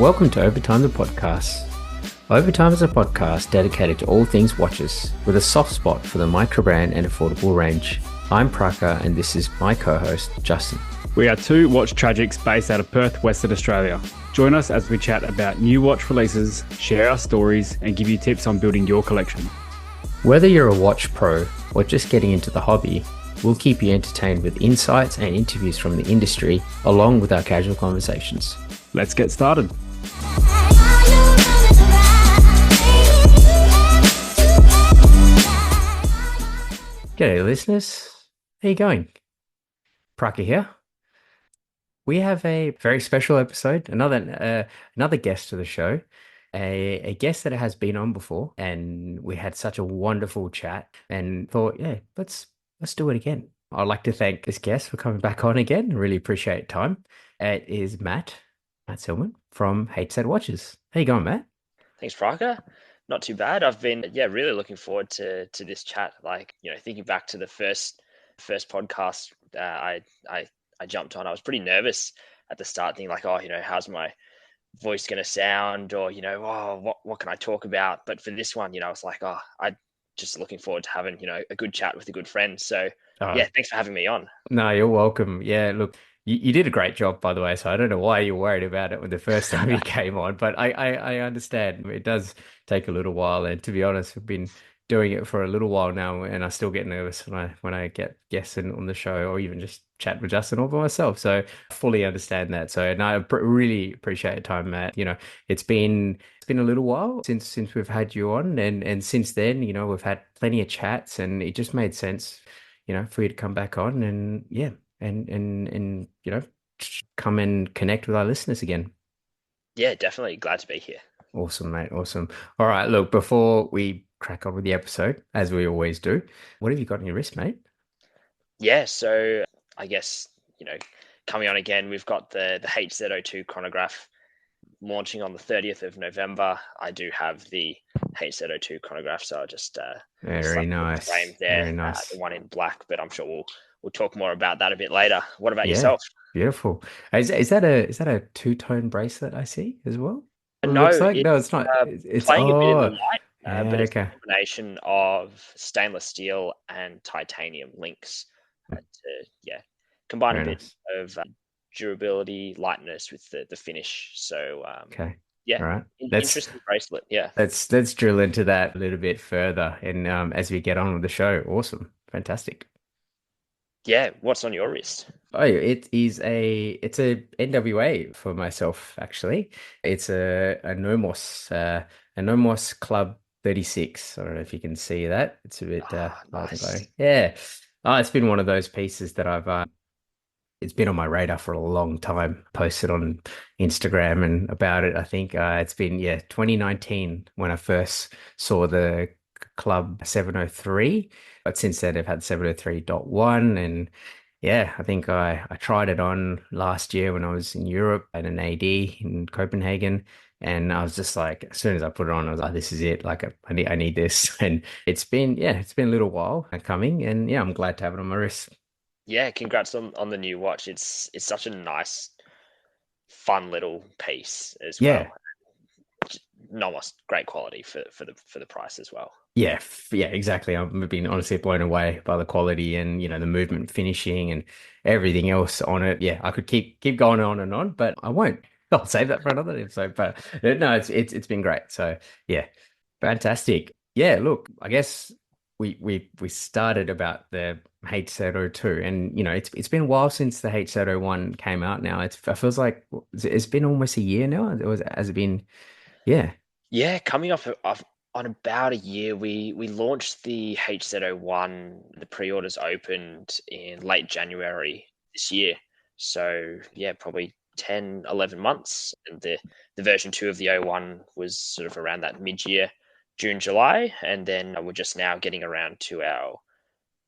Welcome to Overtime the Podcast. Overtime is a podcast dedicated to all things watches, with a soft spot for the microbrand and affordable range. I'm Praka, and this is my co-host, Justin. We are two watch tragics based out of Perth, Western Australia. Join us as we chat about new watch releases, share our stories, and give you tips on building your collection. Whether you're a watch pro or just getting into the hobby, we'll keep you entertained with insights and interviews from the industry, along with our casual conversations. Let's get started. G'day listeners, how you going? Praka here. We have a very special episode, another guest to the show, a guest that has been on before, and we had such a wonderful chat and thought, yeah, let's do it again. I'd like to thank this guest for coming back on again. Really appreciate time. It is Matt Zillmann from Hz.02 Watches. How you going, Matt? Thanks, Praka. Not too bad. I've been really looking forward to this chat. Thinking back to the first podcast I jumped on, I was pretty nervous at the start, thinking how's my voice going to sound, or what can I talk about? But for this one, I was like, I just looking forward to having a good chat with a good friend. So thanks for having me on. No, you're welcome. Yeah, look, you did a great job, by the way. So I don't know why you're worried about it when the first time you came on, but I understand it does take a little while. And to be honest, I've been doing it for a little while now, and I still get nervous when I get guests on the show, or even just chat with Justin all by myself. So I fully understand that. So and I really appreciate your time, Matt. It's been a little while since we've had you on, and since then, we've had plenty of chats, and it just made sense, for you to come back on and and come and connect with our listeners again. Yeah, definitely glad to be here. Awesome, mate. Awesome. All right, look, before we crack on with the episode, as we always do, what have you got on your wrist, mate? Yeah, so I guess, coming on again, we've got the Hz.02 chronograph launching on the 30th of November. I do have the Hz.02 chronograph, so I'll just very nice. Frame there, very nice. The one in black, but I'm sure we'll talk more about that a bit later. What about yourself? Beautiful. Is that a two-tone bracelet I see as well? No, it's not. It's playing a bit in the light, but it's okay. a combination of stainless steel and titanium links to combine Very a bit nice. of durability, lightness with the finish. So okay. Yeah, all right. Interesting bracelet. Yeah, let's drill into that a little bit further, and as we get on with the show. Awesome, fantastic. Yeah, what's on your wrist? Oh, it's a NWA for myself, actually. It's a Nomos Club 36. I don't know if you can see that. It's a bit nice. Yeah. It's been one of those pieces that I've it's been on my radar for a long time. Posted on Instagram and about it. I think it's been 2019 when I first saw the Club 703, but since then I've had 703.1, and I think I tried it on last year when I was in Europe at an AD in Copenhagen, and I was just like, as soon as I put it on, I was like, this is it. Like I need this, and it's been a little while coming, and I'm glad to have it on my wrist. Yeah, congrats on the new watch. It's such a nice, fun little piece as well. Nomos, great quality for the price as well. Yeah, exactly. I've been honestly blown away by the quality and the movement, finishing, and everything else on it. Yeah, I could keep going on and on, but I won't. I'll save that for another episode. But no, it's been great. So yeah, fantastic. Yeah, look, I guess we started about the Hz.02, and it's been a while since the Hz.01 came out. Now it feels like it's been almost a year now. Has it been? Yeah, coming off on about a year. We launched the Hz.01. The pre-orders opened in late January this year. So probably 10, 11 months. And the version 2 of the 01 was sort of around that mid-year, June, July. And then we're just now getting around to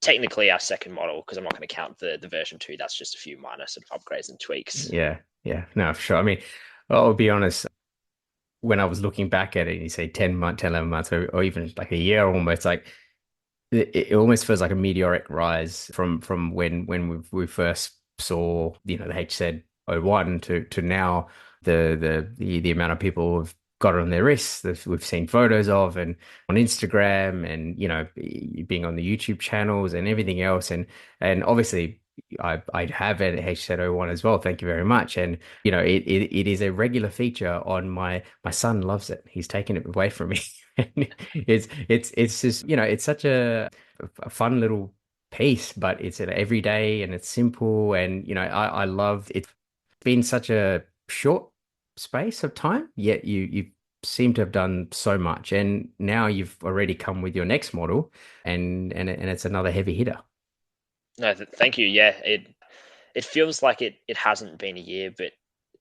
technically our second model, because I'm not going to count the version 2. That's just a few minor sort of upgrades and tweaks. Yeah. No, for sure. I mean, I'll be honest. When I was looking back at it, you say 10, 11 months, or even like a year almost, like it almost feels like a meteoric rise from when we first saw the Hz.01 to now. the amount of people who've got it on their wrists that we've seen photos of, and on Instagram, and being on the YouTube channels and everything else, and obviously I have an Hz.01 as well. Thank you very much. And it is a regular feature on my son loves it. He's taken it away from me. It's just it's such a fun little piece, but it's an everyday and it's simple, and I love it's been such a short space of time, yet you seem to have done so much, and now you've already come with your next model, and it's another heavy hitter. No, thank you. Yeah, it feels like it hasn't been a year, but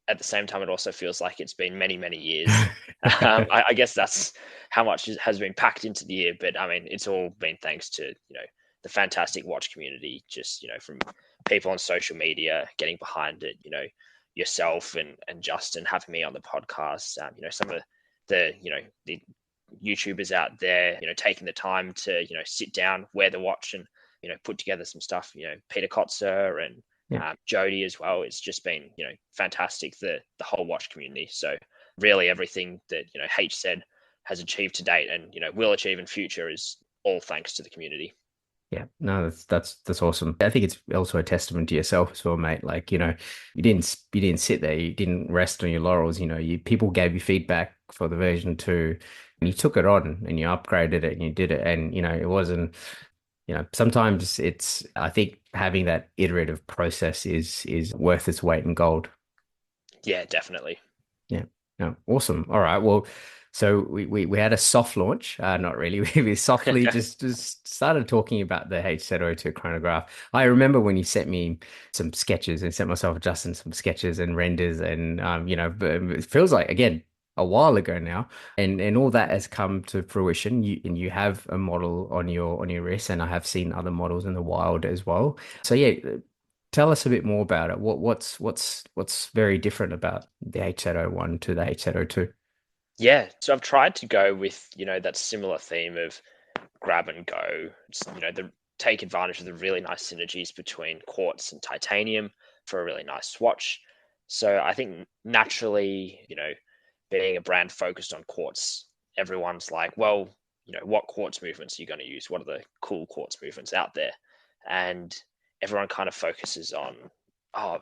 at the same time, it also feels like it's been many, many years. I guess that's how much has been packed into the year. But I mean, it's all been thanks to the fantastic watch community, just from people on social media getting behind it. Yourself and Justin having me on the podcast. Some of the YouTubers out there, taking the time to sit down, wear the watch, and put together some stuff. Peter Kotzer and Yeah. Jody as well. It's just been fantastic, the whole watch community. So really everything that H said has achieved to date and will achieve in future is all thanks to the community. Yeah, no, that's awesome. I think it's also a testament to yourself as well, mate. Like, you didn't sit there, you didn't rest on your laurels. People gave you feedback for the version 2, and you took it on and you upgraded it and you did it. And it wasn't, sometimes I think having that iterative process is worth its weight in gold. Yeah, definitely. Yeah. No, awesome. All right. Well, so we had a soft launch. Not really. We softly just started talking about the Hz.02 chronograph. I remember when you sent me some sketches and sent myself and Justin some sketches and renders, and it feels like, again, a while ago now, and all that has come to fruition. You have a model on your wrist, and I have seen other models in the wild as well. So yeah, tell us a bit more about it. What's very different about the Hz.01 to the Hz.02? Yeah, so I've tried to go with that similar theme of grab and go. Take advantage of the really nice synergies between quartz and titanium for a really nice watch. So I think naturally, being a brand focused on quartz, everyone's like, well, what quartz movements are you going to use? What are the cool quartz movements out there? And everyone kind of focuses on, oh,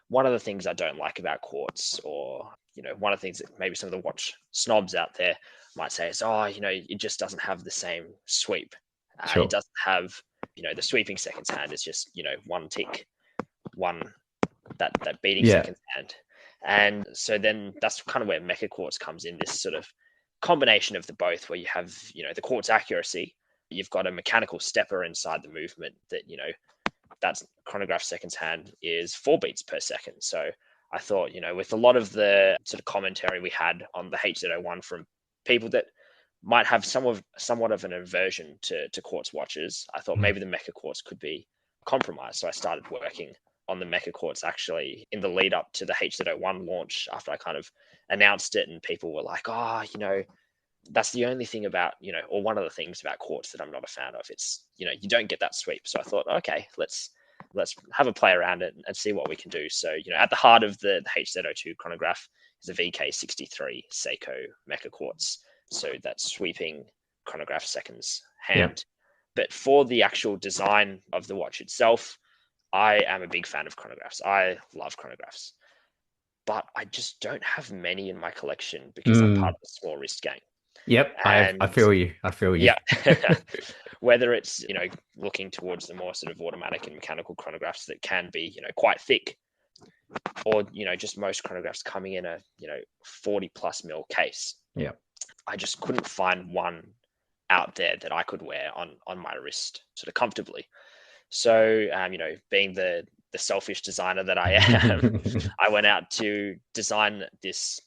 one of the things I don't like about quartz, or one of the things that maybe some of the watch snobs out there might say is, oh, it just doesn't have the same sweep. It Sure. doesn't have, the sweeping seconds hand is just, one tick, one that beating Yeah. seconds hand. And so then that's kind of where Mecha Quartz comes in, this sort of combination of the both, where you have, the quartz accuracy, you've got a mechanical stepper inside the movement that, that's chronograph seconds hand is 4 beats per second. So I thought, with a lot of the sort of commentary we had on the Hz.01 from people that might have somewhat of an aversion to quartz watches, I thought maybe the Mecha Quartz could be compromised. So I started working on the Mecha Quartz actually in the lead up to the Hz.01 launch, after I kind of announced it, and people were like, oh, that's the only thing about, or one of the things about quartz that I'm not a fan of. It's, you don't get that sweep. So I thought, okay, let's have a play around it and see what we can do. So, at the heart of the Hz.02 chronograph is a VK63 Seiko Mecha Quartz. So that's sweeping chronograph seconds hand. But for the actual design of the watch itself, I am a big fan of chronographs. I love chronographs, but I just don't have many in my collection because I'm part of the small wrist gang. Yep, I And feel you. I feel you. yeah, whether it's, looking towards the more sort of automatic and mechanical chronographs that can be, quite thick, or, just most chronographs coming in a, 40 plus mil case. Yeah. I just couldn't find one out there that I could wear on my wrist sort of comfortably. So, being the selfish designer that I am, I went out to design this,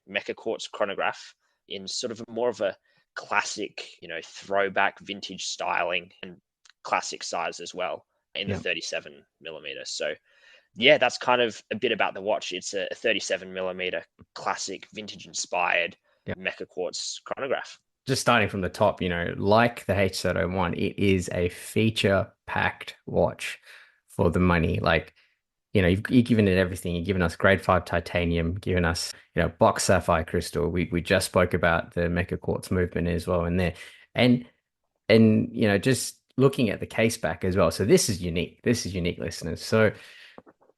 Mecha Quartz chronograph in sort of more of a classic, throwback vintage styling and classic size as well, in the 37 millimeter. So yeah, that's kind of a bit about the watch. It's a 37 millimeter classic vintage inspired Mecha Quartz chronograph. Just starting from the top, like the Hz.01, it is a feature packed watch for the money. Like, you've given it everything. You've given us grade 5 titanium, given us, box sapphire crystal. We just spoke about the mecha quartz movement as well in there. And just looking at the case back as well. So this is unique. This is unique, listeners. So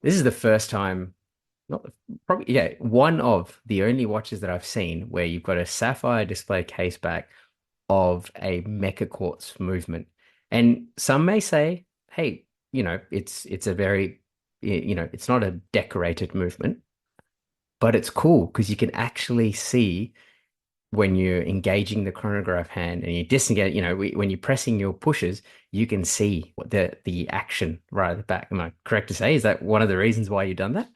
this is the first time, not probably, yeah, one of the only watches that I've seen where you've got a sapphire display case back of a mecha quartz movement. And some may say, hey, it's a very, it's not a decorated movement, but it's cool because you can actually see when you're engaging the chronograph hand and you disengage, when you're pressing your pushes, you can see what the action right at the back. Am I correct to say? Is that one of the reasons why you've done that?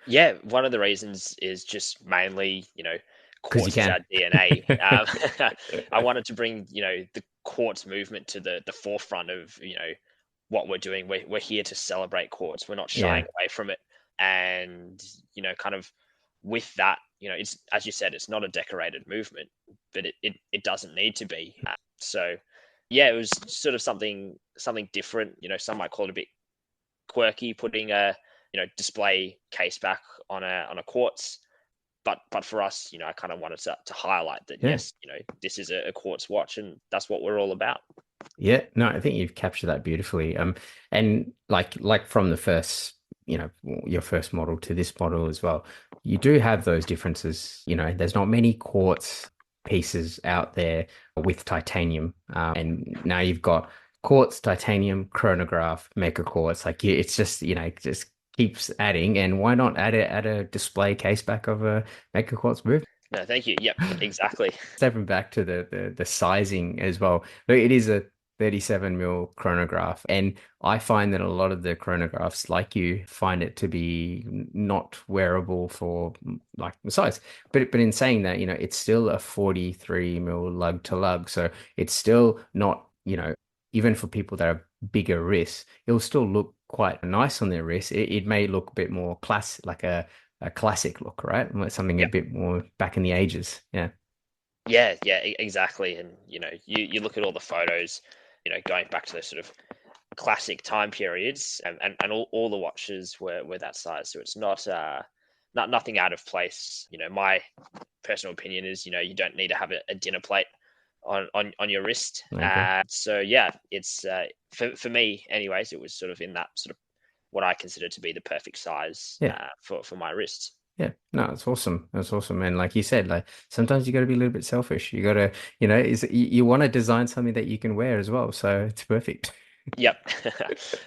Yeah, one of the reasons is just mainly, Because you quartz is can. our DNA. I wanted to bring, the quartz movement to the forefront of, what we're doing. We're here to celebrate quartz. We're not shying Yeah. away from it. And, kind of with that, it's, as you said, it's not a decorated movement, but it doesn't need to be. So yeah, it was sort of something different. Some might call it a bit quirky, putting a display case back on a quartz. But for us, I kind of wanted to highlight that Yeah. yes, this is a quartz watch, and that's what we're all about. Yeah, no, I think you've captured that beautifully. And like from the first, your first model to this model as well, you do have those differences. There's not many quartz pieces out there with titanium, and now you've got quartz, titanium, chronograph, mecha quartz. Like it's just, it just keeps adding. And why not add a display case back of a mecha quartz move? No, thank you. Yep, exactly. Stepping back to the sizing as well. Look, it is a 37 mil chronograph, and I find that a lot of the chronographs, like you, find it to be not wearable for like the size. But in saying that, it's still a 43 mil lug to lug, so it's still not, even for people that have bigger wrists, it'll still look quite nice on their wrist. It may look a bit more like a classic look, right? Like something a Yep. bit more back in the ages. Yeah. Yeah, exactly. And you look at all the photos, going back to those sort of classic time periods, and all the watches were that size. So it's not nothing out of place. My personal opinion is, you don't need to have a dinner plate on your wrist. I agree. So yeah, it's for me, anyways. It was sort of in that sort of what I consider to be the perfect size Yeah. for my wrists. Yeah. No, it's awesome. That's awesome. And like you said, like sometimes you got to be a little bit selfish. You got to, you want to design something that you can wear as well. So it's perfect. Yep,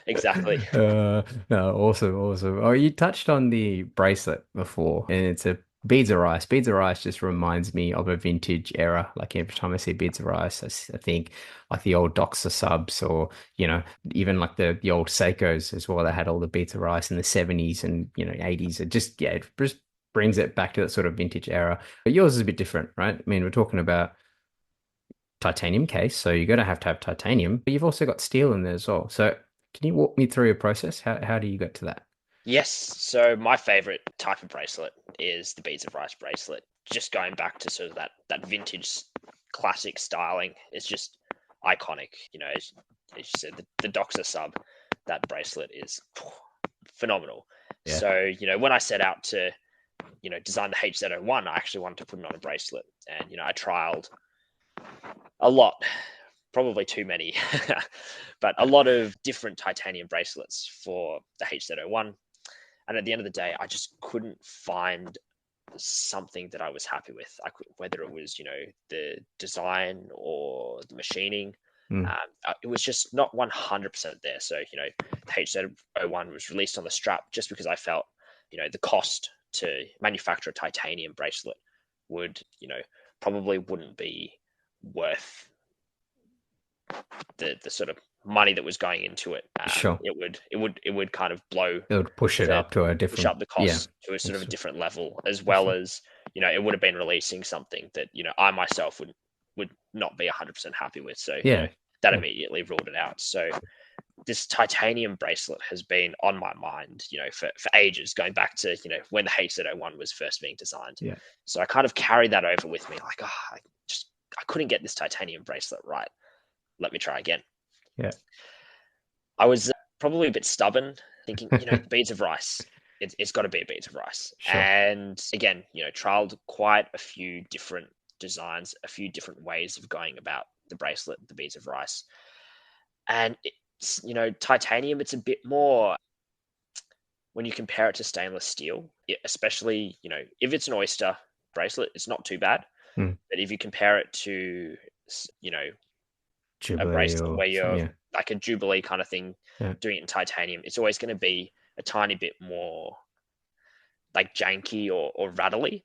exactly. No, awesome, awesome. Oh, you touched on the bracelet before, and it's a beads of rice. Beads of rice just reminds me of a vintage era. Like every time I see beads of rice, I think like the old Doxa subs, or even like the old Seikos as well. That had all the beads of rice in the 70s and 80s. It just it just brings it back to that sort of vintage era. But yours is a bit different, right? I mean, we're talking about titanium case, so you're going to have titanium, but you've also got steel in there as well. So can you walk me through your process? How do you get to that? Yes. So my favorite type of bracelet is the beads of rice bracelet. Just going back to sort of that vintage classic styling, it's just iconic. As you said, the Doxa sub, that bracelet is phenomenal. Yeah. So when I set out to design the Hz.01, I actually wanted to put it on a bracelet, and I trialed a lot, probably too many, but a lot of different titanium bracelets for the Hz.01. And at the end of the day, I just couldn't find something that I was happy with. Whether it was, the design or the machining, Mm. it was just not 100% there. So, the Hz.01 was released on the strap just because I felt, the cost to manufacture a titanium bracelet would, probably wouldn't be worth the sort of money that was going into it. Sure. It would kind of blow It would push it up to a push different, up the yeah, cost to a sort of a for different level, as well sure. as it would have been releasing something that I myself would not be 100% happy with. So Yeah. that Yeah. immediately ruled it out. So this titanium bracelet has been on my mind, for ages, going back to when the Hz.01 was first being designed. Yeah. So I kind of carried that over with me, like, I couldn't get this titanium bracelet right. Let me try again. Yeah. I was probably a bit stubborn thinking, the beads of rice. It's got to be a beads of rice. Sure. And again, trialed quite a few different designs, a few different ways of going about the bracelet, the beads of rice. And it's, titanium, it's a bit more when you compare it to stainless steel, especially, if it's an oyster bracelet, it's not too bad. Mm. But if you compare it to, you know, a Jubilee bracelet or where something. you're Yeah. like a Jubilee kind of thing, Yeah. doing it in titanium, it's always going to be a tiny bit more like janky or rattly.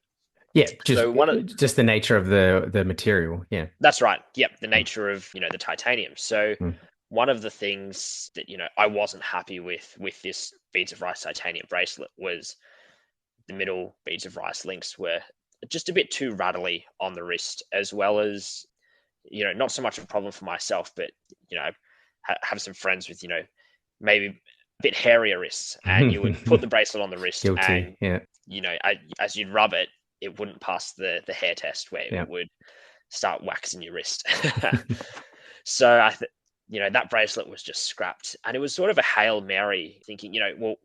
Yeah, So one of just the nature of the material. Yeah. That's right. Yep, the Mm. nature of the titanium. So Mm. one of the things that I wasn't happy with this beads of rice titanium bracelet was the middle beads of rice links were just a bit too rattly on the wrist, as well as not so much a problem for myself, but have some friends with maybe a bit hairier wrists, and you would put the bracelet on the wrist, Guilty. and Yeah. as you'd rub it, it wouldn't pass the hair test where Yeah. it would start waxing your wrist. So that bracelet was just scrapped, and it was sort of a Hail Mary, thinking, well,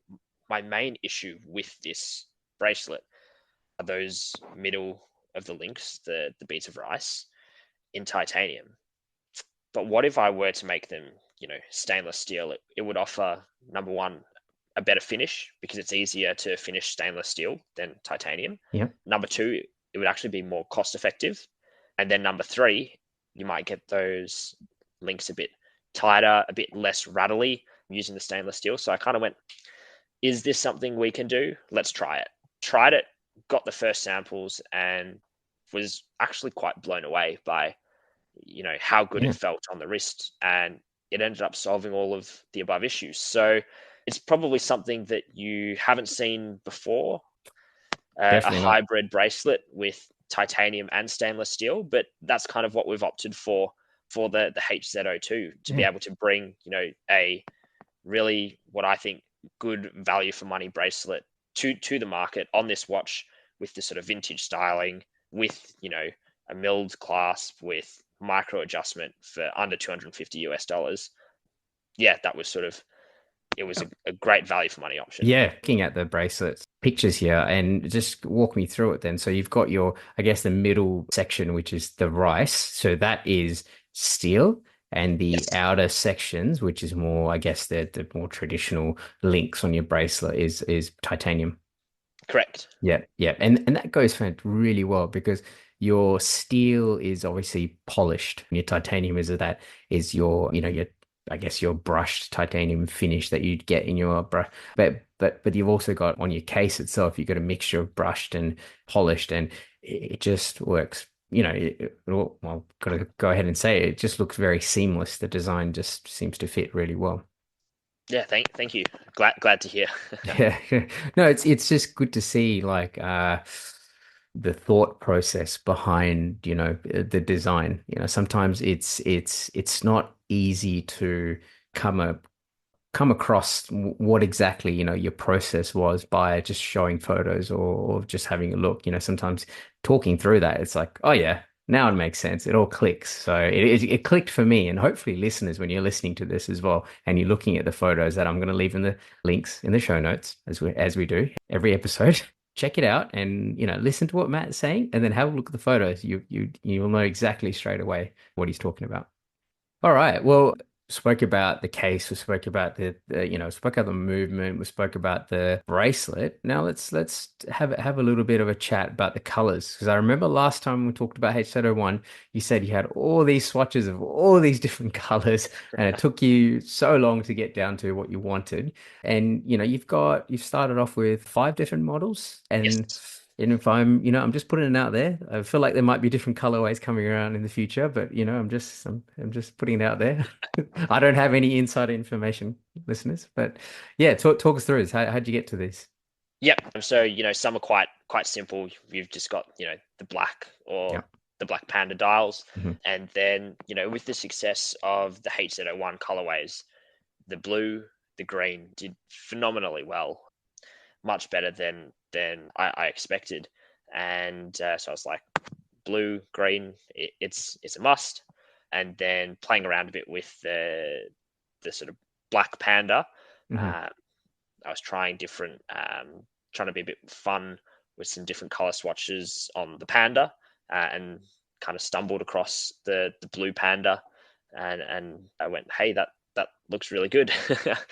my main issue with this bracelet are those middle of the links, the beads of rice in titanium. But what if I were to make them, stainless steel? It would offer, number one, a better finish because it's easier to finish stainless steel than titanium. Yeah. Number two, it would actually be more cost effective. And then number three, you might get those links a bit tighter, a bit less rattly using the stainless steel. So I kind of went, is this something we can do? Let's try it. Tried it, got the first samples, and was actually quite blown away by how good it Yeah. felt on the wrist, and it ended up solving all of the above issues. So it's probably something that you haven't seen before, a Definitely not. hybrid bracelet with titanium and stainless steel, but that's kind of what we've opted for the Hz.02 to be Yeah. able to bring a really, what I think, good value for money bracelet to the market on this watch, with this sort of vintage styling, with a milled clasp, with micro adjustment for under 250 US dollars. Yeah, that was sort of, it was a great value for money option. Yeah, looking at the bracelets pictures here and just walk me through it then. So you've got your, I guess, the middle section, which is the rice. So that is steel, and the Yes, outer sections, which is more, I guess, the more traditional links on your bracelet is titanium. correct. Yeah, yeah. And that goes for really well because your steel is obviously polished and your titanium is your, your I guess your brushed titanium finish that you'd get in your brush. But you've also got on your case itself, you've got a mixture of brushed and polished, and it just works. Well, gotta go ahead and say it just looks very seamless. The design just seems to fit really well. Yeah, thank you. Glad to hear. Yeah. No, it's just good to see like the thought process behind, the design. Sometimes it's not easy to come up come across what exactly, your process was by just showing photos or just having a look. Sometimes talking through that, it's like, oh yeah, now it makes sense. It all clicks. So it clicked for me, and hopefully listeners, when you're listening to this as well, and you're looking at the photos that I'm going to leave in the links in the show notes as we do every episode. Check it out and listen to what Matt's saying, and then have a look at the photos. You'll know exactly straight away what he's talking about. All right. Well, spoke about the case. We spoke about spoke about the movement. We spoke about the bracelet. Now let's have a little bit of a chat about the colors, because I remember last time we talked about H01, you said you had all these swatches of all these different colors, and it took you so long to get down to what you wanted. And you've started off with 5 different models, and. Yes. And if I'm just putting it out there. I feel like there might be different colorways coming around in the future, but I'm just putting it out there. I don't have any insider information, listeners, but yeah, talk us through this. How'd you get to this? Yep. So some are quite simple. You've just got the black or Yeah. the black panda dials, Hmm. and then with the success of the Hz.01 colorways, the blue, the green did phenomenally well, much better than I expected, and so I was like, blue, green, it's a must. And then playing around a bit with the sort of black panda. Hmm. Uh, I was trying different, trying to be a bit fun with some different color swatches on the Panda, and kind of stumbled across the blue Panda, and I went, hey, that looks really good.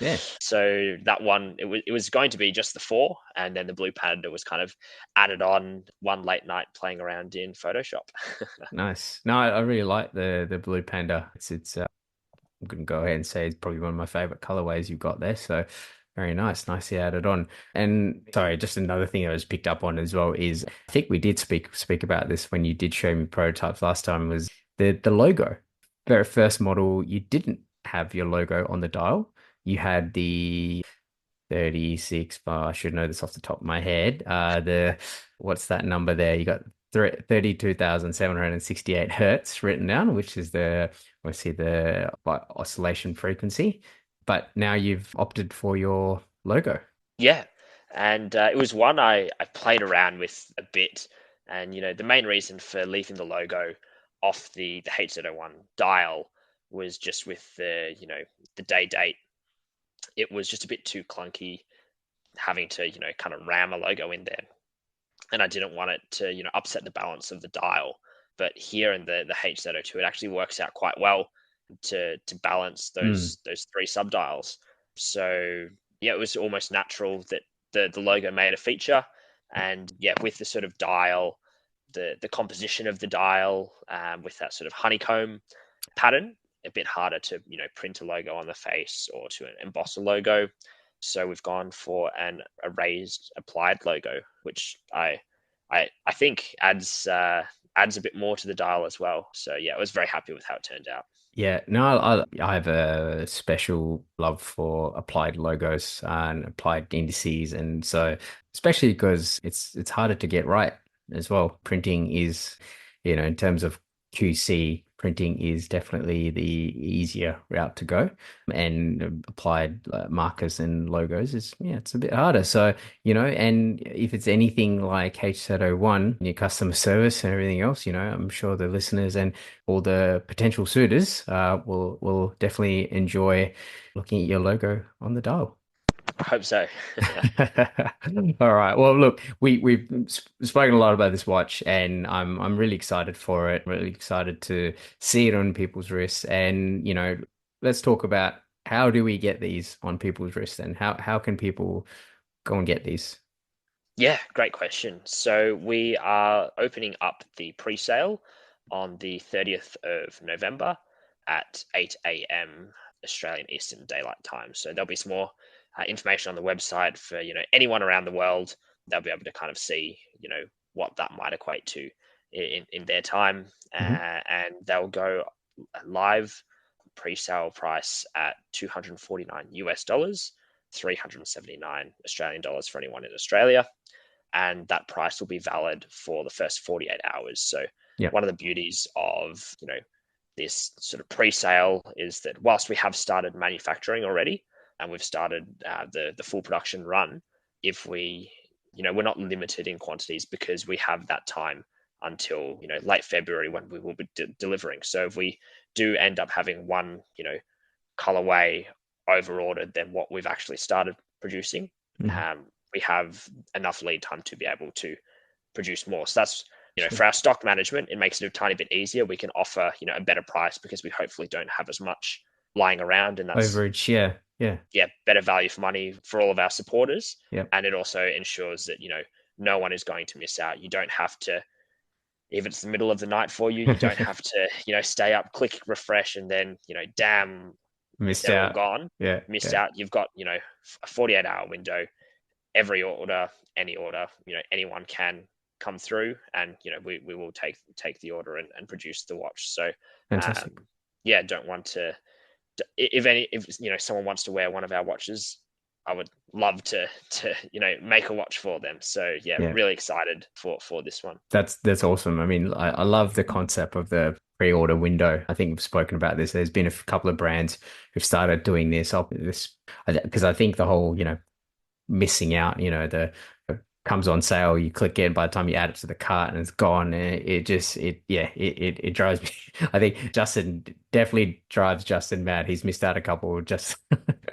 Yeah. So that one, it was going to be just the four, and then the blue Panda was kind of added on one late night playing around in Photoshop. Nice. No, I really like the blue panda. It's I'm gonna go ahead and say it's probably one of my favorite colorways you've got there. So very nice, nicely added on. And sorry, just another thing I was picked up on as well is I think we did speak about this when you did show me prototypes last time was the logo. Very first model, you didn't have your logo on the dial. You had the 36, I should know this off the top of my head. What's that number there? You got 32,768 hertz written down, which is obviously the oscillation frequency. But now you've opted for your logo. Yeah, and it was one I played around with a bit, and the main reason for leaving the logo off the Hz.01 dial was just with the day date. It was just a bit too clunky having to kind of ram a logo in there, and I didn't want it to upset the balance of the dial. But here in the Hz.02, it actually works out quite well to balance those three subdials. So yeah, it was almost natural that the logo made a feature, and yeah, with the sort of dial, the composition of the dial, with that sort of honeycomb pattern, a bit harder to print a logo on the face or to emboss a logo. So we've gone for a raised applied logo, which I think adds a bit more to the dial as well. So yeah, I was very happy with how it turned out. Yeah, no, I have a special love for applied logos and applied indices, and so especially because it's harder to get right as well. Printing is, in terms of QC, printing is definitely the easier route to go, and applied markers and logos is, yeah, it's a bit harder. So, and if it's anything like HZ01, your customer service and everything else, I'm sure the listeners and all the potential suitors will definitely enjoy looking at your logo on the dial. I hope so. All right. Well, look, we've spoken a lot about this watch, and I'm really excited for it. Really excited to see it on people's wrists, and let's talk about how do we get these on people's wrists, and how can people go and get these? Yeah, great question. So we are opening up the pre-sale on the 30th of November at 8 a.m. Australian Eastern Daylight Time. So there'll be some more information on the website for anyone around the world. They'll be able to kind of see what that might equate to in their time, and they'll go live pre-sale price at $249 US, 379 Australian dollars for anyone in Australia, and that price will be valid for the first 48 hours. So Yeah. one of the beauties of this sort of pre-sale is that whilst we have started manufacturing already and we've started the full production run, if we're not limited in quantities because we have that time until late February when we will be delivering. So if we do end up having one colorway over ordered than what we've actually started producing, we have enough lead time to be able to produce more. So that's for our stock management, it makes it a tiny bit easier. We can offer a better price because we hopefully don't have as much lying around, and that's Overage, yeah, better value for money for all of our supporters. Yep. And it also ensures that no one is going to miss out. You don't have to, if it's the middle of the night for you, you don't have to stay up, click refresh, and then damn, Missed they're all out. gone. Yeah, Missed yeah. out. You've got a 48-hour window. Every order, any order, anyone can come through, and we will take the order and produce the watch. So Fantastic. don't want to, if someone wants to wear one of our watches, I would love to make a watch for them. So yeah, Yeah. really excited for this one. That's awesome. I mean, I love the concept of the pre-order window. I think we've spoken about this. There's been a couple of brands who've started doing this because I think the whole, missing out, the comes on sale, you click it, by the time you add it to the cart and it's gone, and it drives me. I think Justin definitely drives Justin mad. He's missed out a couple just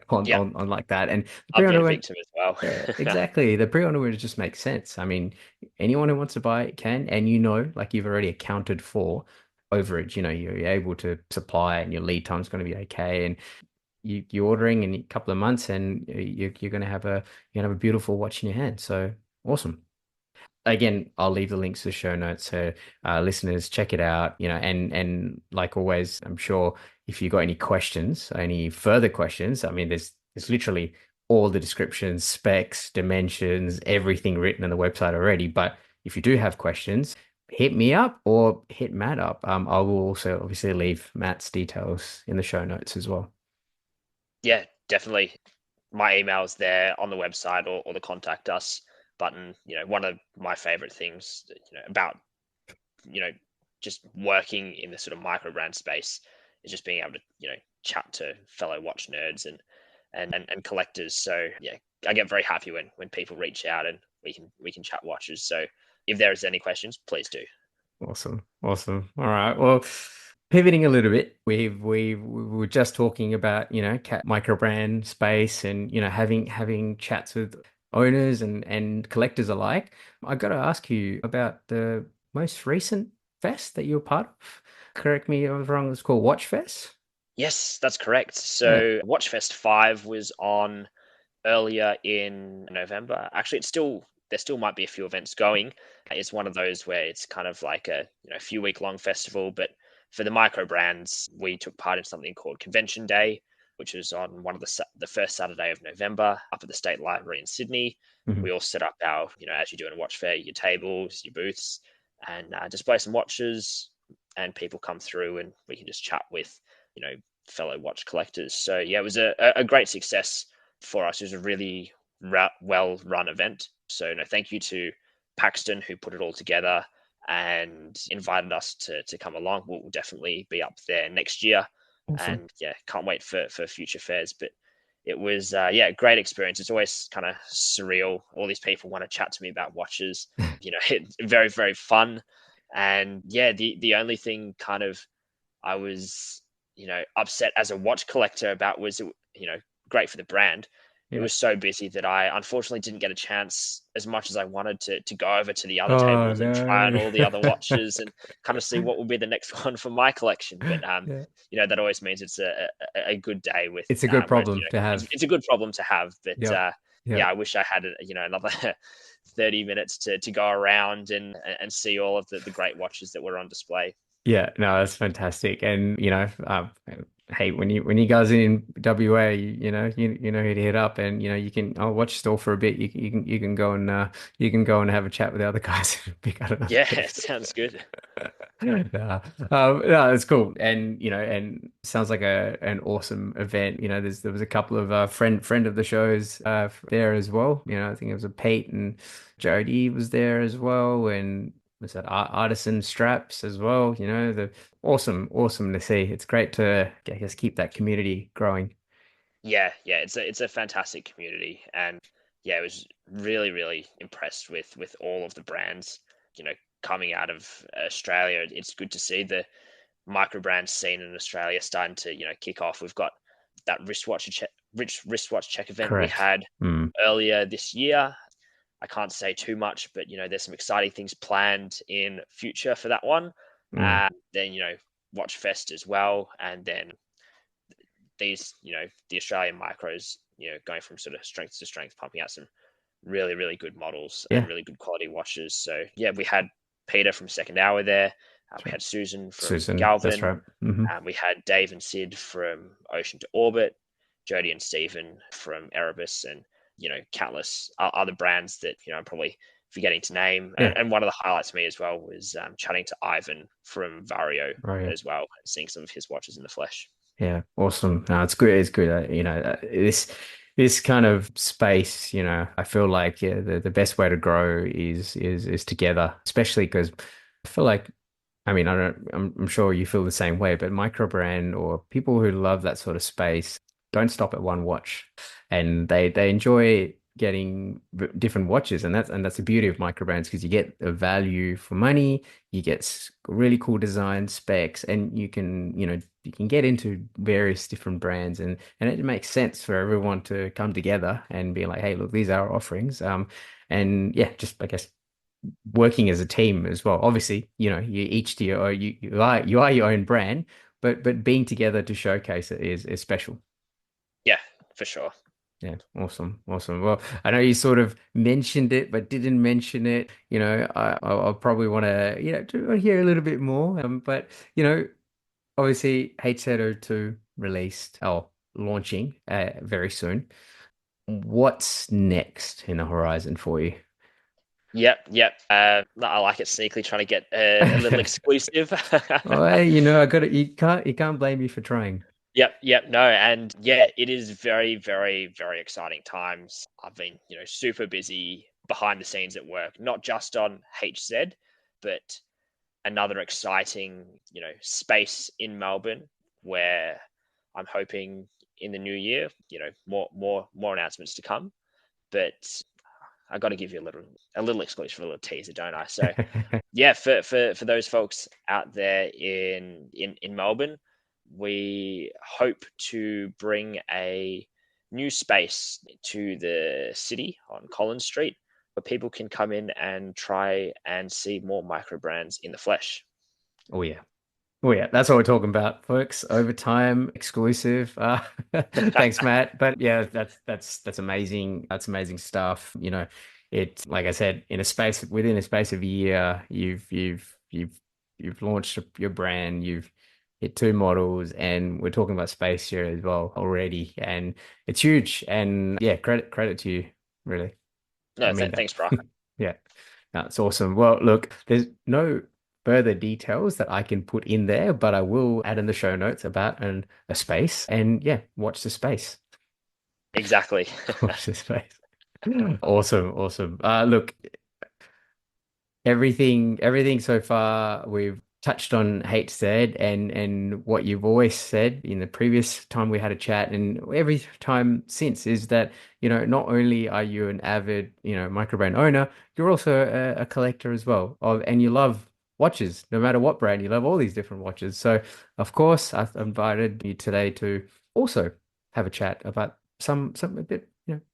on Yeah, on like that. And the I've been pre-order a went, victim as well. yeah, exactly. The pre-order would just make sense. I mean, anyone who wants to buy it can, and like you've already accounted for overage. You're able to supply, and your lead time's going to be okay. And you're ordering in a couple of months, and you're going to have a beautiful watch in your hand. So awesome. Again, I'll leave the links to the show notes so listeners check it out. And like always, I'm sure if you got any questions, any further questions, I mean, there's literally all the descriptions, specs, dimensions, everything written on the website already. But if you do have questions, hit me up or hit Matt up. I will also obviously leave Matt's details in the show notes as well. Yeah, definitely. My email's there on the website, or the contact us button. One of my favorite things, about you know just working in the sort of micro brand space is just being able to chat to fellow watch nerds and collectors. So yeah, I get very happy when people reach out and we can chat watches. So if there is any questions, please do. Awesome. Awesome. All right. Well, pivoting a little bit, we were just talking about, cat microbrand space and, having chats with owners and collectors alike. I got to ask you about the most recent fest that you were part of. Correct me if I'm wrong, it's called Watchfest. Yes, that's correct. Yeah. So Watchfest 5 was on earlier in November. Actually, there still might be a few events going. It's one of those where it's kind of like a few week long festival. But for the micro brands, we took part in something called Convention Day, which was on one of the first Saturday of November up at the State Library in Sydney. Mhm. We all set up our, as you do in a watch fair, your tables, your booths, and display some watches. And people come through, and we can just chat with fellow watch collectors. So yeah, it was a great success for us. It was a really well run event. So no, thank you to Paxton who put it all together and invited us to come along. We'll definitely be up there next year, Awesome. and yeah, can't wait for future fairs. But it was yeah, great experience. It's always kind of surreal. All these people want to chat to me about watches. It's very very fun. And yeah, the only thing kind of I was upset as a watch collector about was great for the brand. It Yeah. was so busy that I unfortunately didn't get a chance as much as I wanted to go over to the other Oh tables and try on no. all the other watches and kind of see what will be the next one for my collection. But Yeah. that always means it's a good day with It's a good where problem to have. it's a good problem to have. But Yep. yeah, Yep. I wish I had another 30 minutes to go around and see all of the great watches that were on display. Yeah, no, that's fantastic. And hey, when you guys in WA, you know who to hit up, and you can I'll watch store for a bit. You can go and have a chat with the other guys and pick out another Yeah, it piece. sounds good. Yeah, no, it's cool, and sounds like an awesome event. There was a couple of friend of the shows there as well. I think it was a Pete and Jody was there as well, and was that artisan straps as well. The awesome to see. It's great to, I guess, keep that community growing. Yeah, it's a fantastic community, and yeah, I was really really impressed with all of the brands, coming out of Australia. It's good to see the microbrand scene in Australia starting to kick off. We've got that wristwatch check event we Correct. had Mm, earlier this year. I can't say too much, but there's some exciting things planned in future for that one. mm. Then Watchfest as well, and then these the Australian micros going from sort of strength to strength, pumping out some really really good models and Yeah, really good quality watches. So yeah, we had Peter from Second Hour there. that's We right. had Susan from Susan, that's Galvin. right. Hmm. We had Dave and Sid from Ocean to Orbit, Jody and Stephen from Erebus, and countless other brands that I'm probably forgetting to name. Yeah, And one of the highlights for me as well was chatting to Ivan from Vario right. as well, seeing some of his watches in the flesh. Yeah, awesome. No, it's good. It's good. This kind of space, I feel like the best way to grow is together, especially because I feel like, I mean, I'm sure you feel the same way, but microbrand or people who love that sort of space don't stop at one watch, and they enjoy getting different watches, and that's the beauty of microbrands because you get a value for money, you get really cool design specs, and you can get into various different brands, and it makes sense for everyone to come together and be like, hey, look, these are our offerings. And yeah, just I guess working as a team as well. Obviously, you each to your you are your own brand, but being together to showcase it is special. Yeah, for sure. Yeah, awesome, awesome. Well, I know you sort of mentioned it, but didn't mention it. I'll probably want to, to hear a little bit more. But obviously, Hz.02 released or launching very soon. What's next in the horizon for you? Yep, yep. I like it sneakily trying to get a little exclusive. Oh, hey, I got it. You can't blame me for trying. Yep, yep, no, and yeah, it is very, very, very exciting times. I've been, super busy behind the scenes at work, not just on HZ, but another exciting, space in Melbourne where I'm hoping in the new year, more announcements to come. But I got to give you a little exclusive, a little teaser, don't I? So yeah, for those folks out there in Melbourne, we hope to bring a new space to the city on Collins Street where people can come in and try and see more microbrands in the flesh. Oh yeah. Oh yeah, that's what we're talking about, folks. Overtime exclusive. Thanks, Matt. But yeah, that's amazing. That's amazing stuff. It's like I said, within a space of a year, you've launched your brand, you've hit two models, and we're talking about space here as well already, and it's huge. And yeah, credit to you, really. I No, mean that. thanks, Praka. Yeah. That's awesome. Well, look, there's no further details that I can put in there, but I will add in the show notes about a space and yeah, watch the space. Exactly. Watch the space. Awesome, awesome. Look, everything so far we've touched on HZ and what you've always said in the previous time we had a chat and every time since is that not only are you an avid microbrand owner, you're also a collector as well and you love watches no matter what brand, you love all these different watches. So of course I've invited you today to also have a chat about some a bit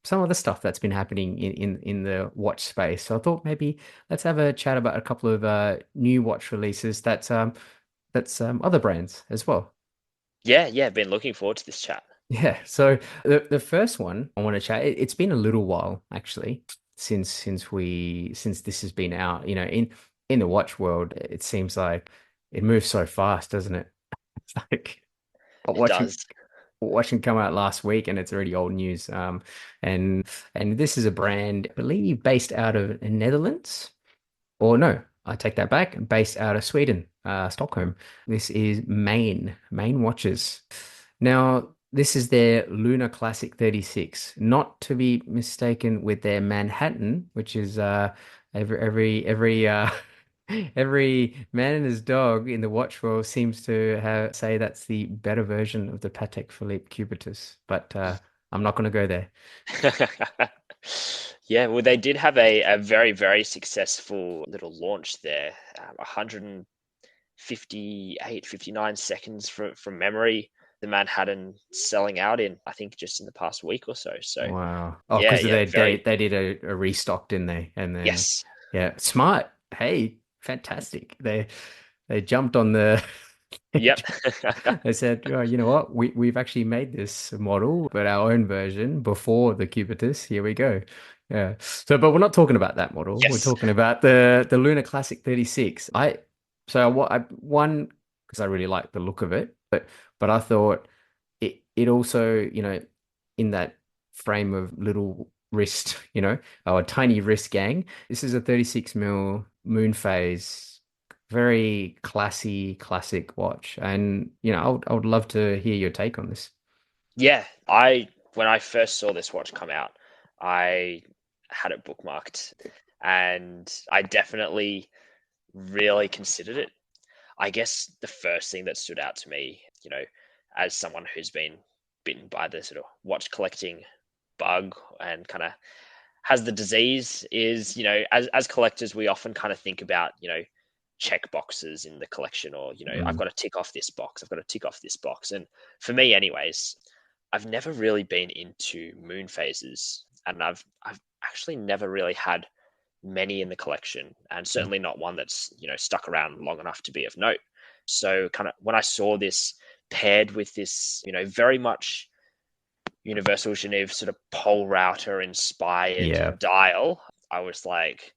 some of the stuff that's been happening in the watch space. So I thought maybe let's have a chat about a couple of new watch releases that's other brands as well. Yeah, yeah, been looking forward to this chat. Yeah. So the first one I want to chat. It's been a little while actually since this has been out. In the watch world, it seems like it moves so fast, doesn't it? It's like a It watch does. watch can come out last week and it's already old news. And this is a brand, I believe, based out of the Netherlands. Or no, I take that back. Based out of Sweden, Stockholm. This is Main Watches. Now, this is their Lunar Classic 36, not to be mistaken with their Manhattan, which is every every man and his dog in the watch world seems to say that's the better version of the Patek Philippe Cubitus. But I'm not going to go there. Yeah, well, they did have a very, very successful little launch there. 158, 59 seconds from memory. The Manhattan selling out in, I think, just in the past week or so. So, Wow. Oh, yeah, because yeah, they did a restock, didn't they? And then yes. yeah, smart. Hey, fantastic. They jumped on the Yep. they said, oh, you know what? We've actually made this model, but our own version before the Cubitus. Here we go. Yeah. So, but we're not talking about that model. We're Yes. talking about the Lunar Classic 36. What I one because I really like the look of it, but I thought it also, in that frame of little wrist, or a tiny wrist gang. This is a 36 mil moon phase, very classic watch. And, I would love to hear your take on this. Yeah, when I first saw this watch come out, I had it bookmarked and I definitely really considered it. I guess the first thing that stood out to me, as someone who's been bitten by the sort of watch collecting bug and kind of has the disease is, as collectors, we often kind of think about, check boxes in the collection, or, I've Mm. got to tick off this box, I've got to tick off this box. And for me, anyways, I've never really been into moon phases, and I've actually never really had many in the collection, and certainly not one that's, stuck around long enough to be of note. So kind of when I saw this paired with this, very much Universal Genève sort of pole router inspired Yeah. dial, I was like,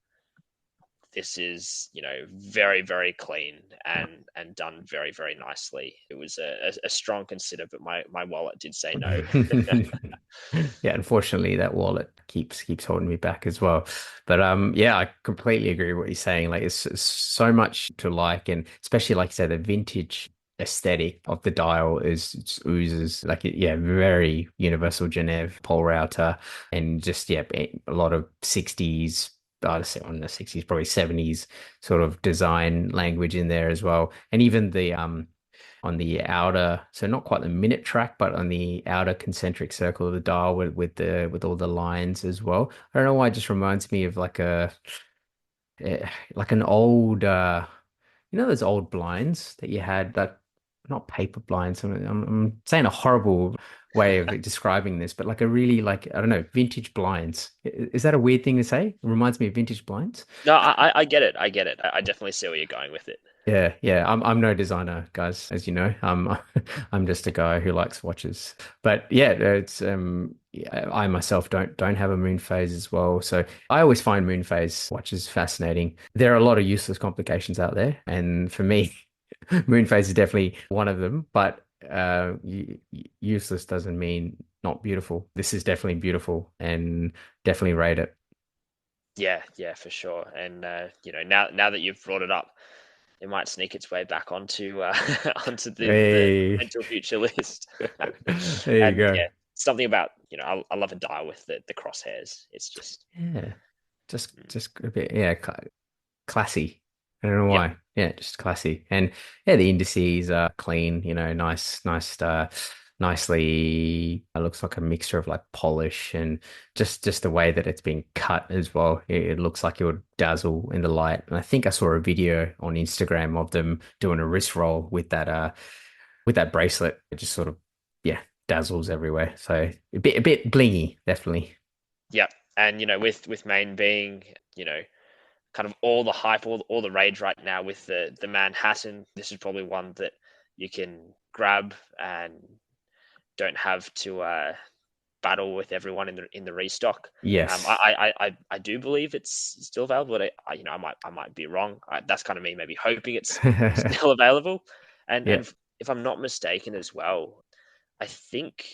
this is, very, very clean and done very, very nicely. It was a strong consider, but my wallet did say no. Yeah, unfortunately, that wallet keeps holding me back as well. But yeah, I completely agree with what you're saying. Like, it's so much to like, and especially like you say, the vintage aesthetic of the dial it's oozes like it, yeah, very Universal Genève pole router, and just yeah, a lot of 60s. I'd say on the 60s, probably 70s sort of design language in there as well. And even the on the outer, so not quite the minute track, but on the outer concentric circle of the dial with all the lines as well. I don't know why it just reminds me of like an old those old blinds that you had, that not paper blinds. I'm saying a horrible way of describing this, but like a really, like, I don't know, vintage blinds. Is that a weird thing to say? It reminds me of vintage blinds. No, I get it. I get it. I definitely see where you're going with it. Yeah, yeah. I'm no designer, guys, as you know. I'm just a guy who likes watches. But yeah, it's yeah, I myself don't have a moon phase as well. So I always find moon phase watches fascinating. There are a lot of useless complications out there, and for me, moon phase is definitely one of them. But useless doesn't mean not beautiful. This is definitely beautiful and definitely rate it. Yeah, yeah, for sure. And now that you've brought it up, it might sneak its way back onto onto the Hey, potential future list. there you And go. yeah, something about, I love a dial with the crosshairs. It's just Yeah, mm, just a bit, yeah, classy. I don't know yep, why. Yeah, just classy. And yeah, the indices are clean, nicely. It looks like a mixture of like polish and just the way that it's been cut as well. It looks like it would dazzle in the light. And I think I saw a video on Instagram of them doing a wrist roll with that bracelet. It just sort of, yeah, dazzles everywhere. So a bit blingy, definitely. yep. And with Maine being, kind of all the hype, all the rage right now with the Manhattan, this is probably one that you can grab and don't have to battle with everyone in the restock. Yes. I do believe it's still available, but I might be wrong. That's kind of me maybe hoping it's still available. And Yeah. if I'm not mistaken as well, I think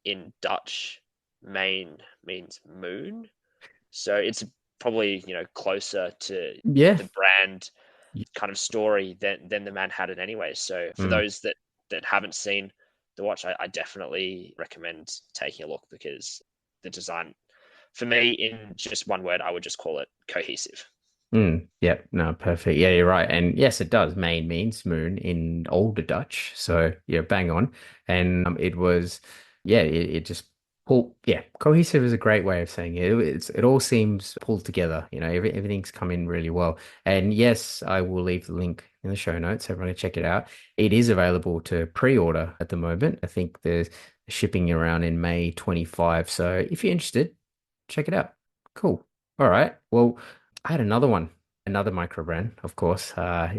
in Dutch, Main means moon, so it's probably closer to Yeah. the brand kind of story than the Manhattan anyway. So for Mm. those that haven't seen the watch, I definitely recommend taking a look, because the design, for me, in just one word, I would just call it cohesive. Mm, yeah, no, perfect. Yeah, you're right. And yes, it does. Main means moon in older Dutch. So yeah, bang on. And it was, yeah, it just pulled, yeah, cohesive is a great way of saying it. It all seems pulled together. Everything's come in really well. And yes, I will leave the link in the show notes. Everyone check it out. It is available to pre-order at the moment. I think there's shipping around in May 25. So if you're interested, check it out. Cool. All right. Well, I had another one, another microbrand, of course. I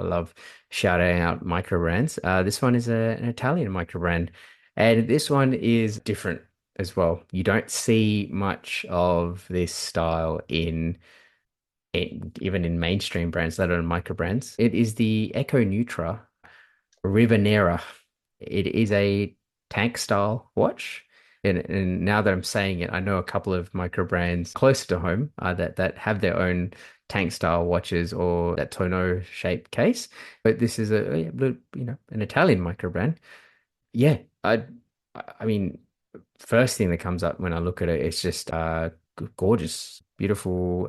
love shouting out microbrands. This one is an Italian microbrand, and this one is different as well. You don't see much of this style even in mainstream brands, let alone microbrands. It is the Echo Nutra Rivanera. It is a tank style watch. And now that I'm saying it, I know a couple of micro brands closer to home that have their own tank style watches or that tonneau shaped case. But this is an Italian micro brand. Yeah, I mean, first thing that comes up when I look at it, it's just gorgeous, beautiful.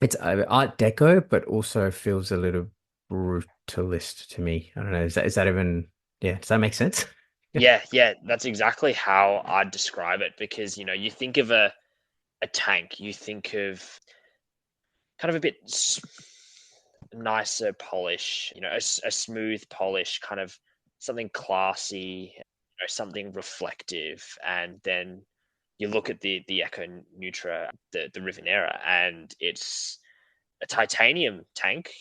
It's Art Deco, but also feels a little brutalist to me. I don't know. Is that even, yeah, does that make sense? Yeah, that's exactly how I'd describe it because, you think of a tank, you think of kind of a bit nicer polish, a smooth polish, kind of something classy, something reflective, and then you look at the Echo Nutra, the Rivenera, and it's a titanium tank.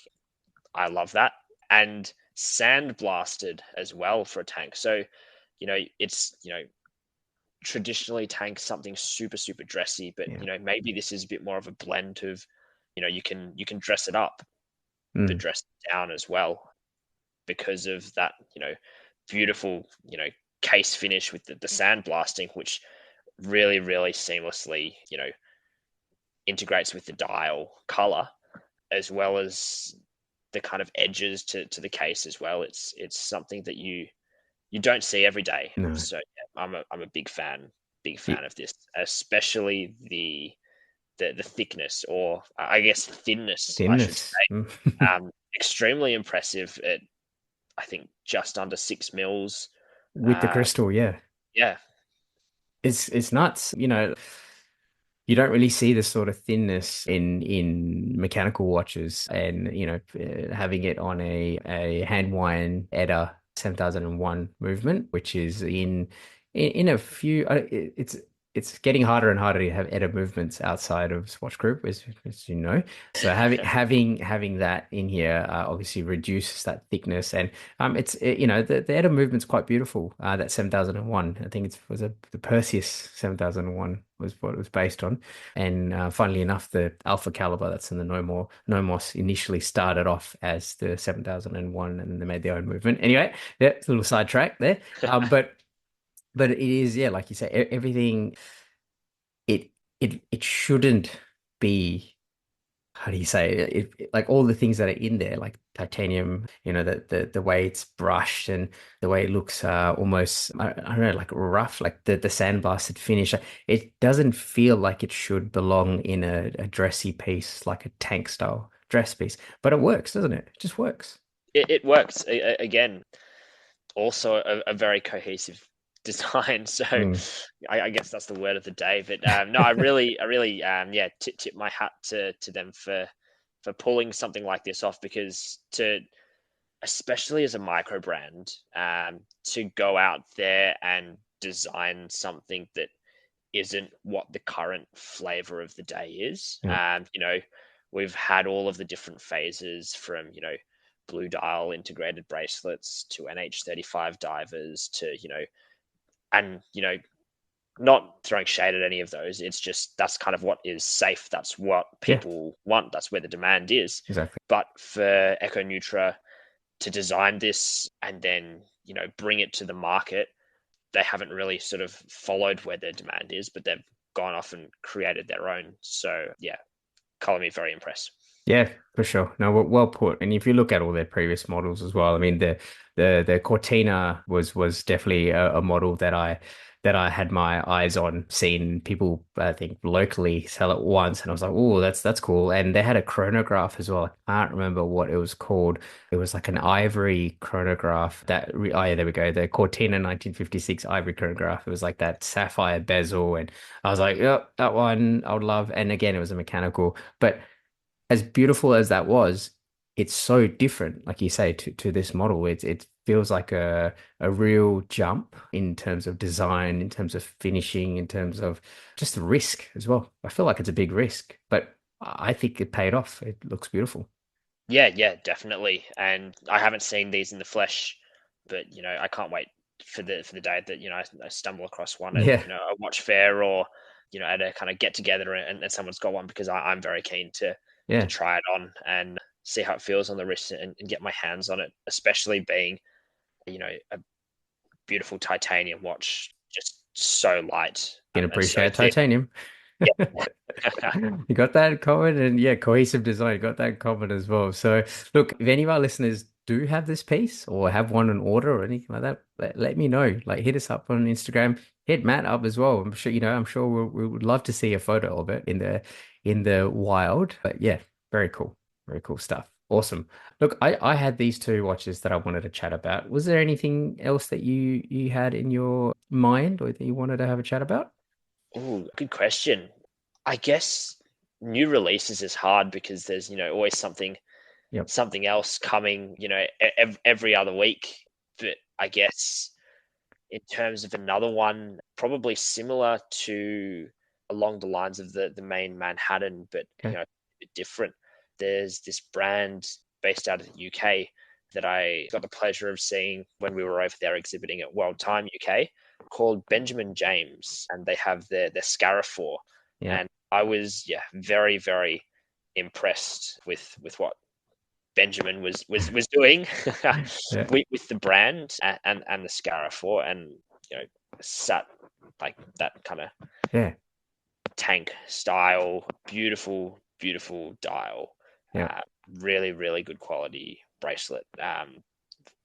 I love that, and sandblasted as well for a tank. So, it's traditionally tank something super super dressy, but Yeah. maybe this is a bit more of a blend of, you can dress it up but Mm. dress it down as well because of that, beautiful, case finish with the sandblasting, which really, really seamlessly, integrates with the dial color as well as the kind of edges to the case as well. It's something that you don't see every day. No. So yeah, I'm a big Y- fan of this, especially the thickness, or I guess thinness, I should Thinness. say. Extremely impressive at, I think, just under 6 mils. With the Uh, crystal, yeah. yeah, It's nuts. You don't really see this sort of thinness in mechanical watches, and having it on a hand wind ETA 7001 movement, which is in a few. It's getting harder and harder to have ETA movements outside of Swatch Group, as you know. So having that in here obviously reduces that thickness, and the ETA movement's quite beautiful. That 7001, I think the Perseus 7001 was what it was based on. And funnily enough, the alpha caliber that's in the Nomos initially started off as the 7001, and then they made their own movement. Anyway, yeah, it's a little sidetrack there. But it is, yeah, like you say, everything. It shouldn't be, how do you say it, like all the things that are in there, like titanium, the way it's brushed and the way it looks almost, I don't know, like rough, like the sandblasted finish. It doesn't feel like it should belong in a dressy piece, like a tank style dress piece, but it works, doesn't it? It just works. it works. Again, also a very cohesive design. So Mm. I guess that's the word of the day. But no, I really, yeah, tip my hat to them for pulling something like this off, because especially as a micro brand, to go out there and design something that isn't what the current flavor of the day is. Yeah. We've had all of the different phases from, blue dial integrated bracelets to NH35 divers to, and, not throwing shade at any of those. It's just that's kind of what is safe. That's what Yeah, people want. That's where the demand is. exactly. But for Echo Nutra to design this and then, bring it to the market, they haven't really sort of followed where their demand is, but they've gone off and created their own. So yeah, color me very impressed. Yeah, for sure. No, well put. And if you look at all their previous models as well, I mean the Cortina was definitely a model that I had my eyes on, seen people I think locally sell it once, and I was like, oh, that's cool. And they had a chronograph as well. I can't remember what it was called. It was like an ivory chronograph oh yeah, there we go. The Cortina 1956 ivory chronograph. It was like that sapphire bezel, and I was like, yep, that one I would love. And again, it was a mechanical, but as beautiful as that was, it's so different, like you say, to this model. It feels like a real jump in terms of design, in terms of finishing, in terms of just the risk as well. I feel like it's a big risk, but I think it paid off. It looks beautiful. Yeah, definitely. And I haven't seen these in the flesh, but I can't wait for the day that I stumble across one at Yeah, a watch fair, or at a kind of get together, and someone's got one, because I'm very keen to yeah. try it on and see how it feels on the wrist, and get my hands on it, especially being a beautiful titanium watch, just so light, Can and so appreciate thin. titanium. Yeah. You got that in common, and yeah, cohesive design, you got that in common as well. So, look, if any of our listeners do have this piece or have one on order or anything like that, let me know. Like, hit us up on Instagram, hit Matt up as well. I'm sure, I'm sure we would love to see a photo of it in the wild. But yeah, very cool stuff. Awesome. Look, I had these two watches that I wanted to chat about. Was there anything else that you had in your mind or that you wanted to have a chat about? Oh, good question. I guess new releases is hard because there's, always Yep. something else coming, every other week. But I guess in terms of another one, probably similar to along the lines of the main Manhattan, but Okay. a bit different. There's this brand based out of the UK that I got the pleasure of seeing when we were over there exhibiting at World Time UK, called Benjamin James, and they have their Scarifor, Yeah. and I was very very impressed with what Benjamin was doing Yeah. with the brand and the Scarifor, and sat like that kind of Yeah. tank style, beautiful beautiful dial, Yeah. uh, really really good quality bracelet.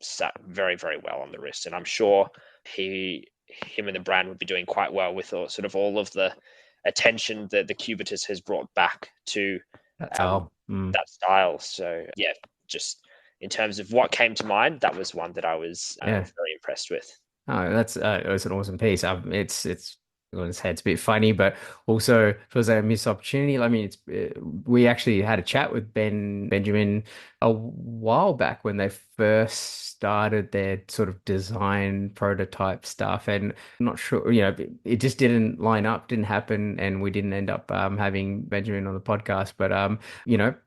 Sat very very well on the wrist, and I'm sure him and the brand would be doing quite well with sort of all of the attention that the Cubitus has brought back to um, Oh, mm, that style. So yeah, just in terms of what came to mind, that was one that I was yeah. very impressed with. Oh, that's an awesome piece. It's on its head. It's a bit funny, but also feels like a missed opportunity. I mean, it's we actually had a chat with Benjamin a while back when they first started their sort of design prototype stuff, and I'm not sure, it just didn't line up, didn't happen, and we didn't end up having Benjamin on the podcast. But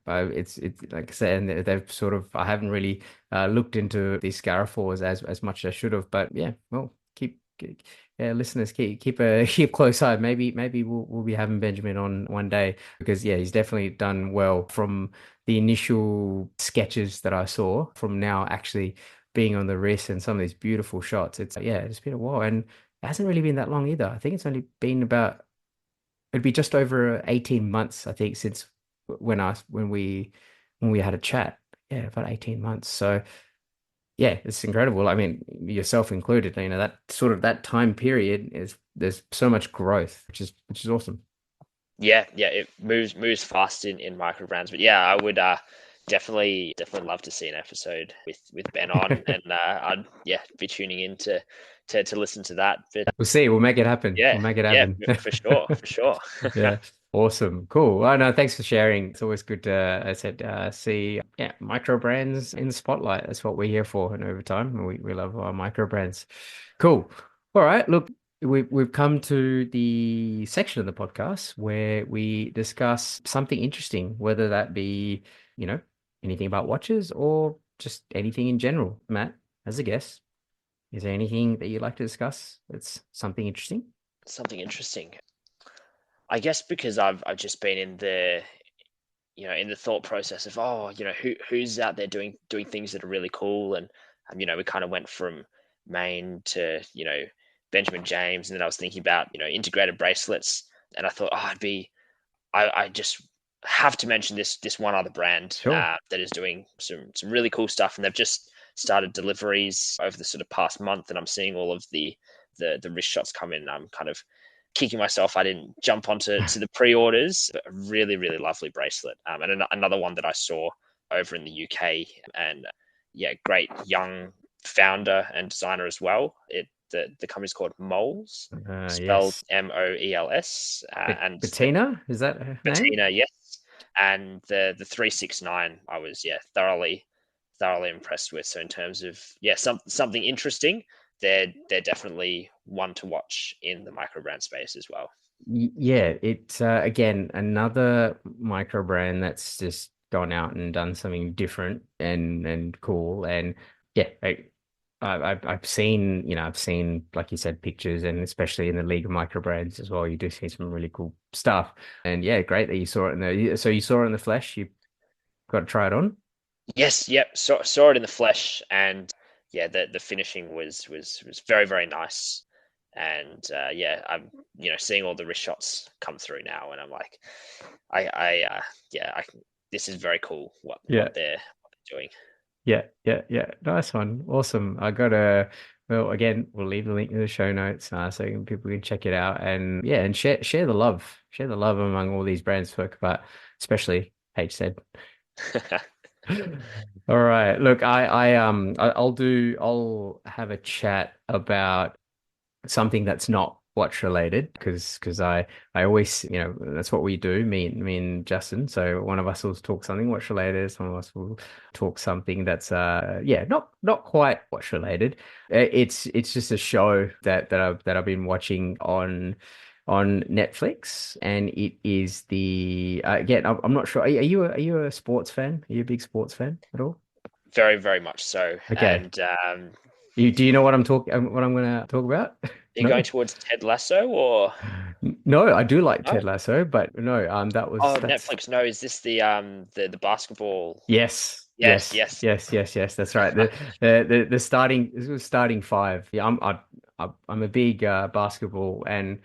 it's like I said, and they've sort of I haven't really looked into these Scarifours as much as I should have. But yeah, well, yeah, listeners, keep a keep close eye. Maybe we'll be having Benjamin on one day because yeah, he's definitely done well from the initial sketches that I saw from now actually being on the wrist and some of these beautiful shots. It's been a while and it hasn't really been that long either. I think it's only been about it'd be just over 18 months, I think, since when we had a chat. Yeah, about 18 months. So yeah, it's incredible. I mean, yourself included, that sort of that time period is there's so much growth, which is awesome. Yeah, it moves fast in microbrands, but yeah, I would definitely love to see an episode with Ben on, and I'd be tuning in to listen to that. But We'll see. We'll make it happen. yeah, We'll make it yeah, happen. for sure, for sure. Yeah. Awesome. Cool. Well, no, thanks for sharing. It's always good to, I said, see, micro brands in the spotlight. That's what we're here for. And over time, we love our micro brands. Cool. All right. Look, we've come to the section of the podcast where we discuss something interesting, whether that be, you know, anything about watches or just anything in general. Matt, as a guest, is there anything that you'd like to discuss that's something interesting? Something interesting. I guess because I've just been in the in the thought process of, who's out there doing things that are really cool, and we kind of went from Maine to Benjamin James, and then I was thinking about integrated bracelets, and I thought, I just have to mention this one other brand Sure. that is doing some really cool stuff, and they've just started deliveries over the sort of past month, and I'm seeing all of the wrist shots come in. I'm kind of kicking myself I didn't jump onto the pre-orders. But a really really lovely bracelet, and another one that I saw over in the UK, and great young founder and designer as well. The company's called Moles, spelled Yes. Moels, and Bettina, is that her name? Bettina, yes. And the 369, I was thoroughly impressed with. So in terms of something interesting, they're definitely one to watch in the microbrand space as well. Yeah, it's again another micro brand that's just gone out and done something different and cool. And yeah, I've seen, I've seen, like you said, pictures, and especially in the League of Micro Brands as well, you do see some really cool stuff. And yeah, great that you saw it in the so you saw it in the flesh. You got to try it on. Yes, yep. Saw it in the flesh, and the finishing was very very nice. And I'm seeing all the wrist shots come through now, and I'm like, I this is very cool Yeah. what they're doing. Yeah. Nice one. Awesome. Well, again, we'll leave the link in the show notes so people can check it out and yeah, and share the love. Share the love among all these brands we spoke about, especially H said. All right. Look, I'll have a chat about something that's not watch related because I always, that's what we do, me and Justin. So one of us will talk something watch related, some of us will talk something that's yeah, not quite watch related. It's just a show that I've been watching on Netflix, and it is the again, I'm not sure. Are you a sports fan? Are you a big sports fan at all? Very, very much so. Okay. And Do you know what I'm gonna talk about? are you going No. towards Ted Lasso or No, I do like no? Ted Lasso, but no, Oh, that's Netflix. No, is this the basketball? yes, Yes, yes, yes. yes, yes, yes. That's right. The starting this was starting five. Yeah, I'm a big basketball and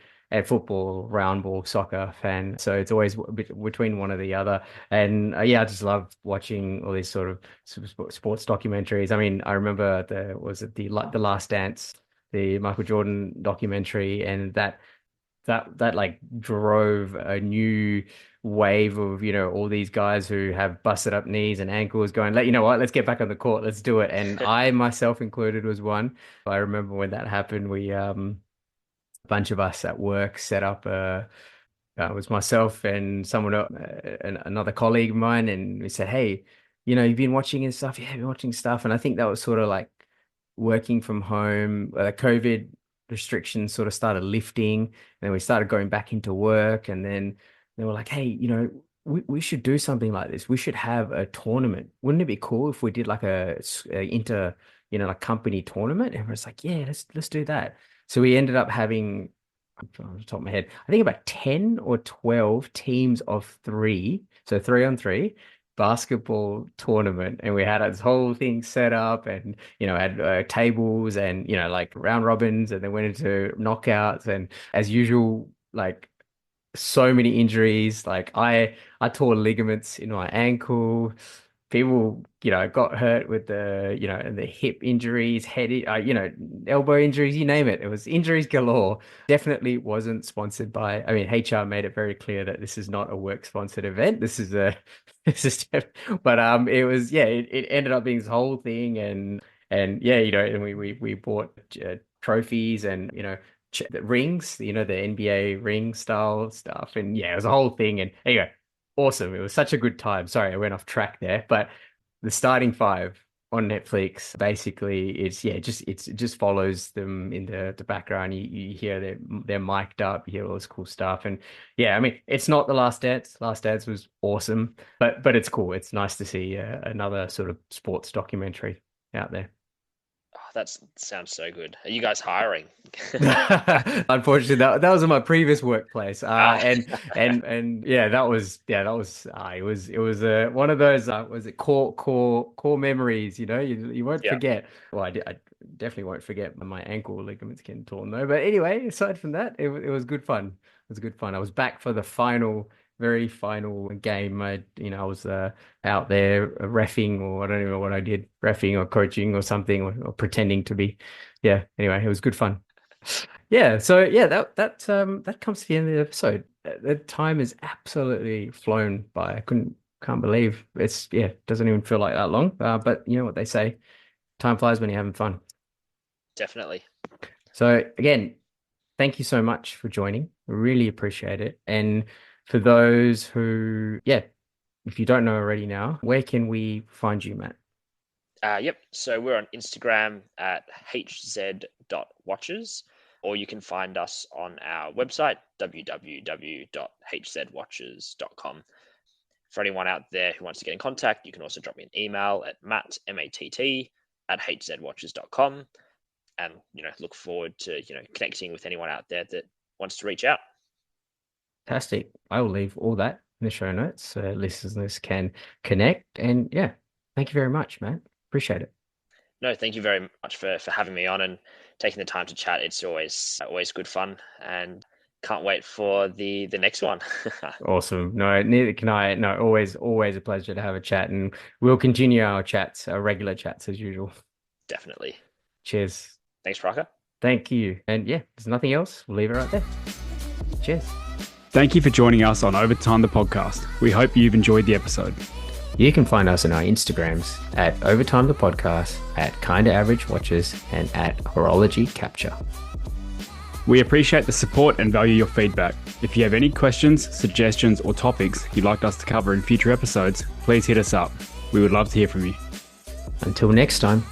football, round ball, soccer fan. So it's always between one or the other. And yeah, I just love watching all these sort of sports documentaries. I mean, I remember the Last Dance, the Michael Jordan documentary, and that like drove a new wave of all these guys who have busted up knees and ankles going, you know what, let's get back on the court, let's do it. And I myself included was one. I remember when that happened, we a bunch of us at work set up it was myself and someone else, another colleague of mine, and we said, "Hey, you've been watching and stuff. Yeah, I've been watching stuff." And I think that was sort of like working from home. COVID restrictions sort of started lifting, and then we started going back into work. And then they were like, "Hey, we should do something like this. We should have a tournament. Wouldn't it be cool if we did like a inter, like company tournament?" And everyone's like, "Yeah, let's do that." So we ended up having on the top of my head, I think about 10 or 12 teams of three, so 3-on-3 basketball tournament. And we had this whole thing set up and, had tables and, like round robins, and then went into knockouts. And as usual, like so many injuries. Like I tore ligaments in my ankle. People, got hurt with the hip injuries, elbow injuries, you name it. It was injuries galore. Definitely wasn't sponsored by, I mean, HR made it very clear that this is not a work sponsored event. This is this is, but it was, yeah, it ended up being this whole thing. And yeah, and we bought trophies and, the rings, the NBA ring style stuff. And yeah, it was a whole thing. And anyway, awesome. It was such a good time. Sorry, I went off track there, but the starting five on Netflix basically it's yeah, it just follows them in the background. You hear they're mic'd up, you hear all this cool stuff. And yeah, I mean, it's not the Last Dance. Last Dance was awesome, but it's cool. It's nice to see another sort of sports documentary out there. Oh, that sounds so good. Are you guys hiring? Unfortunately, that was in my previous workplace, Ah, and yeah, that was it was one of those was it core memories, you won't yeah. forget. Well, I definitely won't forget when my ankle ligaments getting torn though. But anyway, aside from that, it was good fun. It was good fun. I was back for the very final game. I was out there reffing, or I don't even know what I did, reffing or coaching or something, or pretending to be. Yeah. Anyway, it was good fun. Yeah, so yeah, that comes to the end of the episode. The time has absolutely flown by. Can't believe yeah, doesn't even feel like that long. But you know what they say, time flies when you're having fun. Definitely. So again, thank you so much for joining. I really appreciate it. And for those who, yeah, if you don't know already now, where can we find you, Matt? Yep. So we're on Instagram at hz.watches, or you can find us on our website, www.hzwatches.com. For anyone out there who wants to get in contact, you can also drop me an email at matt@hzwatches.com, and look forward to connecting with anyone out there that wants to reach out. Fantastic. I will leave all that in the show notes so listeners can connect. And yeah, thank you very much, Matt. Appreciate it. No, thank you very much for having me on and taking the time to chat. It's always good fun, and can't wait for the next one. Awesome. No, neither can I. No, always a pleasure to have a chat, and we'll continue our chats, our regular chats as usual. Definitely. Cheers. Thanks, Praka. Thank you. And yeah, there's nothing else. We'll leave it right there. Cheers. Thank you for joining us on Overtime the podcast. We hope you've enjoyed the episode. You can find us on our Instagrams at Overtime the Podcast, at Kinda Average Watches, and at Horology Capture. We appreciate the support and value your feedback. If you have any questions, suggestions, or topics you'd like us to cover in future episodes, please hit us up. We would love to hear from you. Until next time.